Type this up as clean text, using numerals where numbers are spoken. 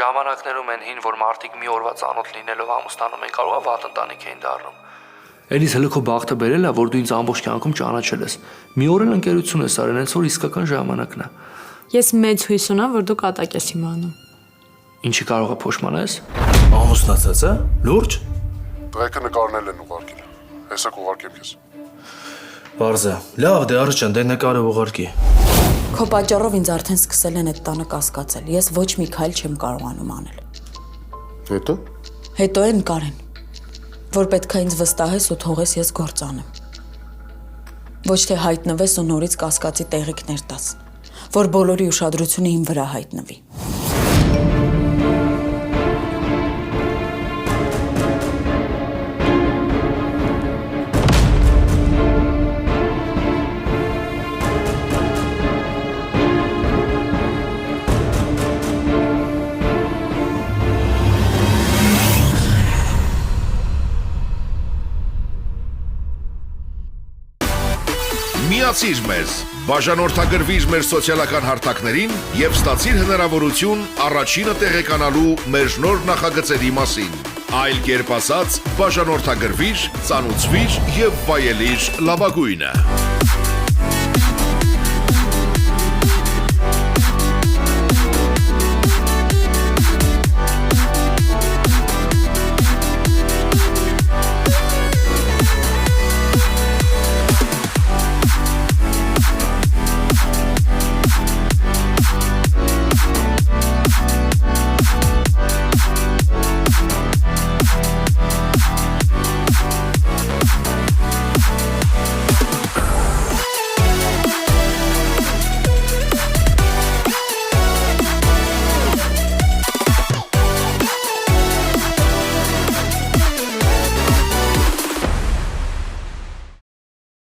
ժամանակներում են հին, որ մարդիկ մի օրվա ծանոթ լինելով ամուսնանում են, կարող է վատ ընտանիք էին դառնում։ Էլիս հələ քո բախտը բերել է, որ դու ինձ ամբողջ կյանքում ճանաչել ես։ Մի օր էլ ընկերություն ես արել, հենց որ իսկական ժամանակն է։ Ես մեծ հույս ունեմ, որ դու կատակ ես իմանում։ Ինչի կարող է փոշմանես։ Ամուսնացած է։ Լուրջ։ Տղեկը նկարնել են ուղարկել։ Հեսա կուղարկեմ քեզ։ Բարձա։ Լավ, դե Արչան, դե նկարը ուղարկի։ Քո պատճառով ինձ արդեն սկսել են այդ տանը կասկածել։ Ես ոչ մի քայլ չեմ կարողանում անել։ Հետո։ Հետո են Կարեն, որ պետք է ինձ վստահես ու թողես ես գործ անեմ։ Ոչ թե հայտնվես ու նորից կասկածի տեղիքներ տաս, որ բոլորի ուշադրությունը իմ վրա հայտնվի։ Միացիր մեզ, բաժանորդագրվիր մեր սոցիալական հարթակներին և ստացիր հնարավորություն առաջինը տեղեկանալու մեր նոր նախագծերի մասին։ Այլ կերպ ասած, բաժանորդագրվիր, ծանուցվիր և վայելիր լավագույնը։